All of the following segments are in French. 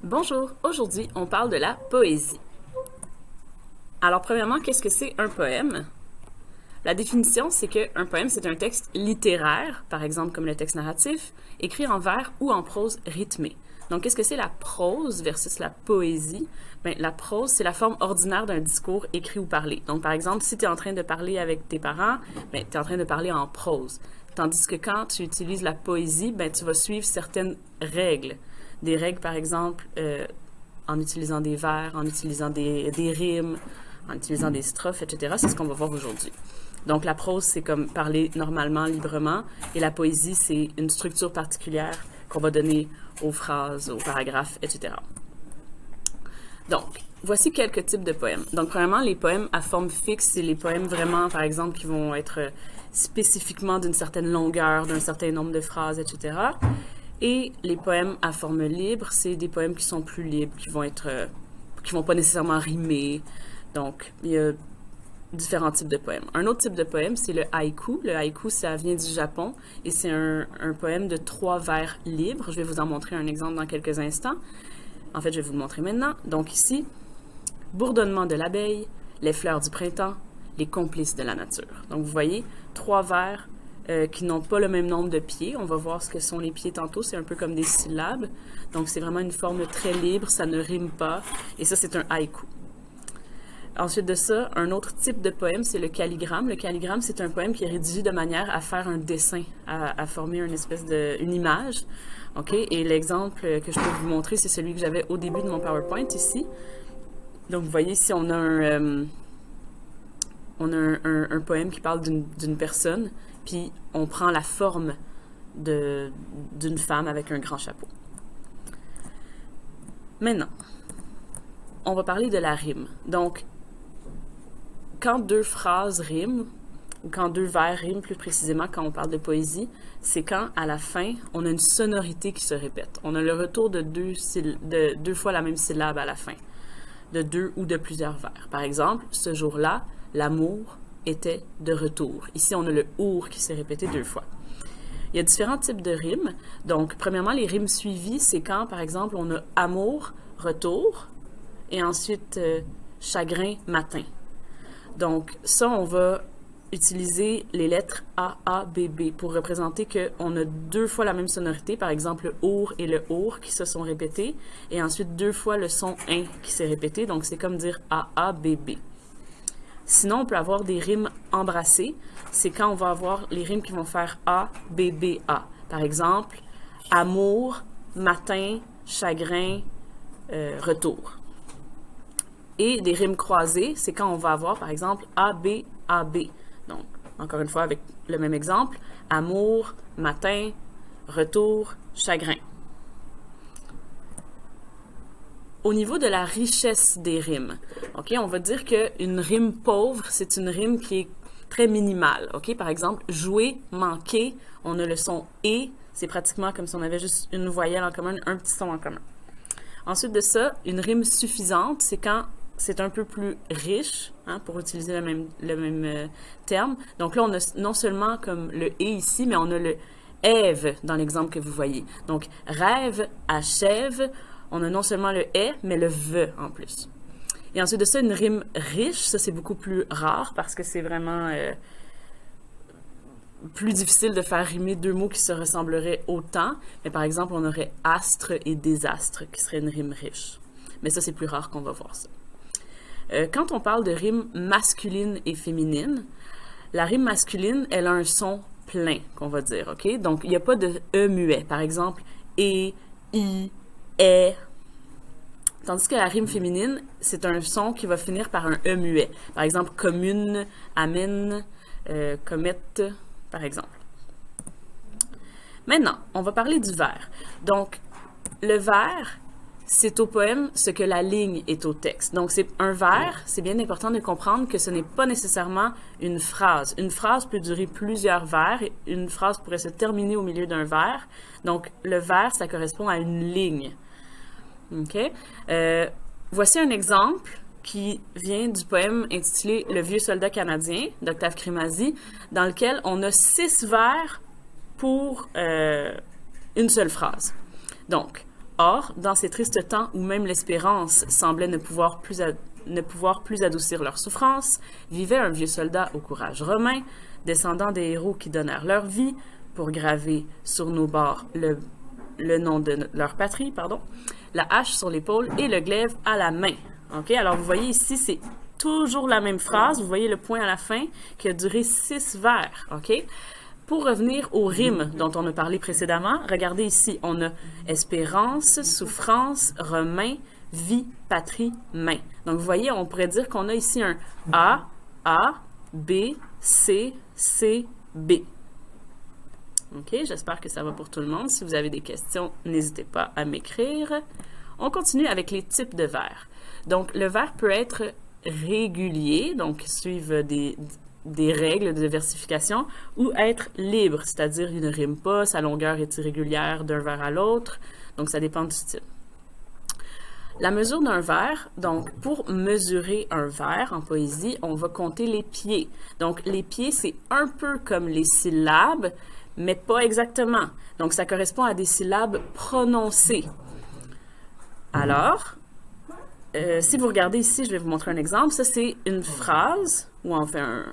Bonjour, aujourd'hui on parle de la poésie. Alors premièrement, qu'est-ce que c'est un poème? La définition, c'est qu'un poème, c'est un texte littéraire, par exemple comme le texte narratif, écrit en vers ou en prose rythmée. Donc qu'est-ce que c'est la prose versus la poésie? Bien, la prose, c'est la forme ordinaire d'un discours écrit ou parlé. Donc par exemple, si tu es en train de parler avec tes parents, tu es en train de parler en prose. Tandis que quand tu utilises la poésie, ben, tu vas suivre certaines règles. Des règles, par exemple, en utilisant des vers, en utilisant des rimes, en utilisant des strophes, etc. C'est ce qu'on va voir aujourd'hui. Donc, la prose, c'est comme parler normalement, librement, et la poésie, c'est une structure particulière qu'on va donner aux phrases, aux paragraphes, etc. Donc, voici quelques types de poèmes. Donc, premièrement, les poèmes à forme fixe, c'est les poèmes vraiment, par exemple, qui vont être spécifiquement d'une certaine longueur, d'un certain nombre de phrases, etc. Et les poèmes à forme libre, c'est des poèmes qui sont plus libres, qui vont pas nécessairement rimer. Donc, il y a différents types de poèmes. Un autre type de poème, c'est le haïku. Le haïku, ça vient du Japon et c'est un poème de 3 vers libres. Je vais vous en montrer un exemple dans quelques instants. En fait, je vais vous le montrer maintenant. Donc ici, bourdonnement de l'abeille, les fleurs du printemps, les complices de la nature. Donc vous voyez, 3 vers qui n'ont pas le même nombre de pieds. On va voir ce que sont les pieds tantôt. C'est un peu comme des syllabes. Donc c'est vraiment une forme très libre, ça ne rime pas. Et ça, c'est un haïku. Ensuite de ça, un autre type de poème, c'est le calligramme. Le calligramme, c'est un poème qui est rédigé de manière à faire un dessin, à former une image. OK? Et l'exemple que je peux vous montrer, c'est celui que j'avais au début de mon PowerPoint ici. Donc, vous voyez ici, on a un poème qui parle d'une personne, puis on prend la forme d'une femme avec un grand chapeau. Maintenant, on va parler de la rime. Donc, quand 2 phrases riment, ou quand 2 vers riment plus précisément, quand on parle de poésie, c'est quand, à la fin, on a une sonorité qui se répète. On a le retour de 2 fois la même syllabe à la fin, de 2 ou de plusieurs vers. Par exemple, ce jour-là, l'amour était de retour. Ici, on a le « our » qui s'est répété 2 fois. Il y a différents types de rimes. Donc, premièrement, les rimes suivies, c'est quand, par exemple, on a « amour », « retour », et ensuite « chagrin », « matin ». Donc, ça, on va utiliser les lettres A, A, B, B pour représenter qu'on a 2 fois la même sonorité, par exemple le OUR et le OUR qui se sont répétés, et ensuite 2 fois le son IN qui s'est répété, donc c'est comme dire A, A, B, B. Sinon, on peut avoir des rimes embrassées, c'est quand on va avoir les rimes qui vont faire A, B, B, A. Par exemple, amour, matin, chagrin, retour. Et des rimes croisées, c'est quand on va avoir, par exemple, A, B, A, B. Donc, encore une fois, avec le même exemple, amour, matin, retour, chagrin. Au niveau de la richesse des rimes, OK, on va dire qu'une rime pauvre, c'est une rime qui est très minimale. OK, par exemple, jouer, manquer, on a le son « et », c'est pratiquement comme si on avait juste une voyelle en commun, un petit son en commun. Ensuite de ça, une rime suffisante, c'est quand c'est un peu plus riche, hein, pour utiliser le même terme. Donc là, on a non seulement comme le « et » ici, mais on a le « ève » dans l'exemple que vous voyez. Donc, rêve, achève, on a non seulement le « est », mais le « veut » en plus. Et ensuite de ça, une rime riche, ça c'est beaucoup plus rare parce que c'est vraiment plus difficile de faire rimer 2 mots qui se ressembleraient autant. Mais par exemple, on aurait « astre » et « désastre » qui serait une rime riche. Mais ça, c'est plus rare qu'on va voir ça. Quand on parle de rime masculine et féminine, la rime masculine, elle a un son plein, qu'on va dire, OK? Donc, il n'y a pas de « e » muet. Par exemple, « et »,« i »,« est ». Tandis que la rime féminine, c'est un son qui va finir par un « e » muet. Par exemple, « commune »,« amène »,« comète », par exemple. Maintenant, on va parler du vers. Donc, le vers, c'est au poème ce que la ligne est au texte. Donc, c'est un vers, c'est bien important de comprendre que ce n'est pas nécessairement une phrase. Une phrase peut durer plusieurs vers et une phrase pourrait se terminer au milieu d'un vers. Donc, le vers, ça correspond à une ligne. OK? Voici un exemple qui vient du poème intitulé « Le vieux soldat canadien » d'Octave Crémazie, dans lequel on a 6 vers pour une seule phrase. Donc, Or, dans ces tristes temps où même l'espérance semblait ne pouvoir plus adoucir leur souffrance, vivait un vieux soldat au courage romain, descendant des héros qui donnèrent leur vie pour graver sur nos bords le nom de leur patrie, la hache sur l'épaule et le glaive à la main. OK? Alors, vous voyez ici, c'est toujours la même phrase. Vous voyez le point à la fin qui a duré 6 vers. OK? Pour revenir aux rimes dont on a parlé précédemment, regardez ici, on a espérance, souffrance, romain, vie, patrie, main. Donc, vous voyez, on pourrait dire qu'on a ici un A, B, C, B. OK, j'espère que ça va pour tout le monde. Si vous avez des questions, n'hésitez pas à m'écrire. On continue avec les types de vers. Donc, le vers peut être régulier, donc suivre des règles de versification, ou être libre, c'est-à-dire il ne rime pas, sa longueur est irrégulière d'un vers à l'autre, donc ça dépend du style. La mesure d'un vers, donc pour mesurer un vers en poésie, on va compter les pieds. Donc les pieds, c'est un peu comme les syllabes, mais pas exactement. Donc ça correspond à des syllabes prononcées. Alors, si vous regardez ici, je vais vous montrer un exemple. Ça, c'est une phrase, ou enfin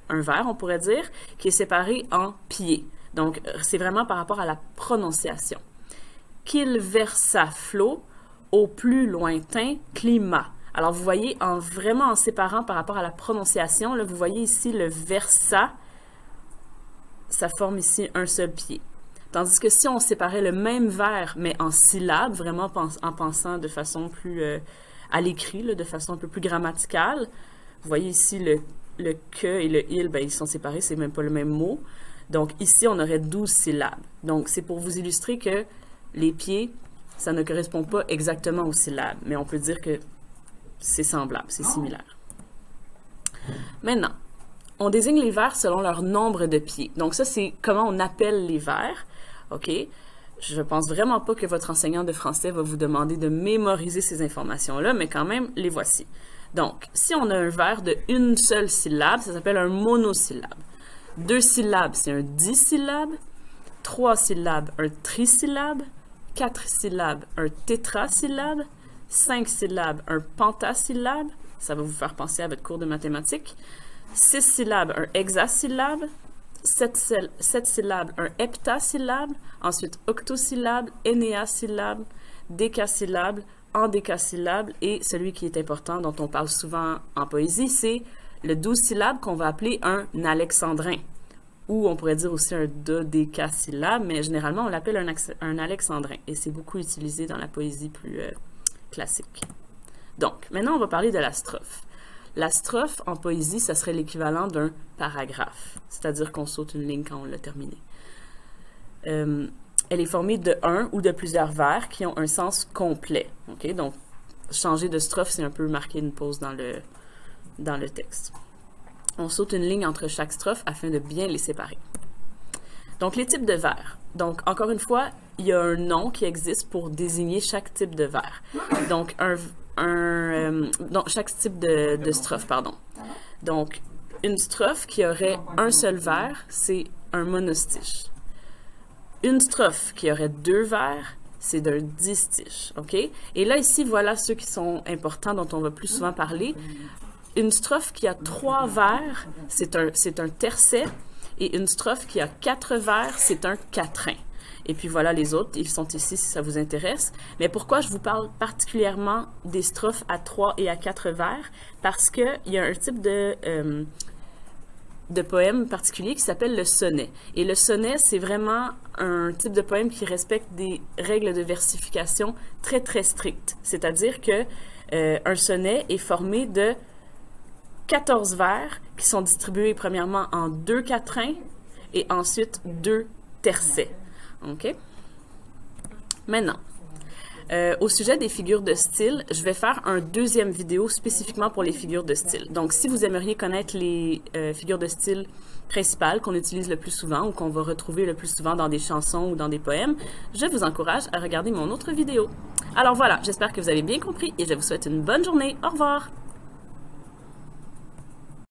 un vers, on pourrait dire, qui est séparé en pieds. Donc, c'est vraiment par rapport à la prononciation. Qu'il verse à flot au plus lointain climat. Alors, vous voyez, vraiment en séparant par rapport à la prononciation, là, vous voyez ici le versa, ça forme ici un seul pied. Tandis que si on séparait le même vers, mais en syllabes, vraiment en pensant de façon plus à l'écrit, de façon un peu plus grammaticale, vous voyez ici le que et le il, ben, ils sont séparés, c'est même pas le même mot. Donc ici, on aurait 12 syllabes. Donc c'est pour vous illustrer que les pieds, ça ne correspond pas exactement aux syllabes, mais on peut dire que c'est semblable, c'est similaire. Maintenant, on désigne les vers selon leur nombre de pieds. Donc ça, c'est comment on appelle les vers. OK? Je pense vraiment pas que votre enseignant de français va vous demander de mémoriser ces informations-là, mais quand même, les voici. Donc, si on a un vers de une seule syllabe, ça s'appelle un monosyllabe. 2 syllabes, c'est un disyllabe. 3 syllabes, un trisyllabe. 4 syllabes, un tétrasyllabe. 5 syllabes, un pentasyllabe. Ça va vous faire penser à votre cours de mathématiques. 6 syllabes, un hexasyllabe. 7 syllabes, un heptasyllabe. Ensuite, octosyllabe, énéasyllabe, décasyllabe, endécasyllabe. Et celui qui est important, dont on parle souvent en poésie, c'est le 12 syllabes qu'on va appeler un alexandrin. Ou on pourrait dire aussi un dodécasyllabe, mais généralement on l'appelle un alexandrin. Et c'est beaucoup utilisé dans la poésie plus classique. Donc, maintenant on va parler de la strophe. La strophe en poésie, ça serait l'équivalent d'un paragraphe, c'est-à-dire qu'on saute une ligne quand on l'a terminé. Elle est formée de un ou de plusieurs vers qui ont un sens complet. Okay? Donc, changer de strophe, c'est un peu marquer une pause dans le texte. On saute une ligne entre chaque strophe afin de bien les séparer. Donc, les types de vers. Donc, encore une fois, il y a un nom qui existe pour désigner chaque type de vers. Donc, chaque type de strophe, pardon. Donc, une strophe qui aurait un seul vers, c'est un monostiche. Une strophe qui aurait 2 vers, c'est d'un distiche, OK? Et là, ici, voilà ceux qui sont importants, dont on va plus souvent parler. Une strophe qui a 3 vers, c'est un tercet, et une strophe qui a 4 vers, c'est un quatrain. Et puis voilà les autres, ils sont ici si ça vous intéresse. Mais pourquoi je vous parle particulièrement des strophes à 3 et à 4 vers? Parce qu'il y a un type de poème particulier qui s'appelle le sonnet. Et le sonnet, c'est vraiment un type de poème qui respecte des règles de versification très, très strictes. C'est-à-dire que un sonnet est formé de 14 vers qui sont distribués premièrement en 2 quatrains et ensuite 2 tercets. OK? Maintenant, au sujet des figures de style, je vais faire un deuxième vidéo spécifiquement pour les figures de style. Donc, si vous aimeriez connaître les figures de style principales qu'on utilise le plus souvent ou qu'on va retrouver le plus souvent dans des chansons ou dans des poèmes, je vous encourage à regarder mon autre vidéo. Alors voilà, j'espère que vous avez bien compris et je vous souhaite une bonne journée. Au revoir!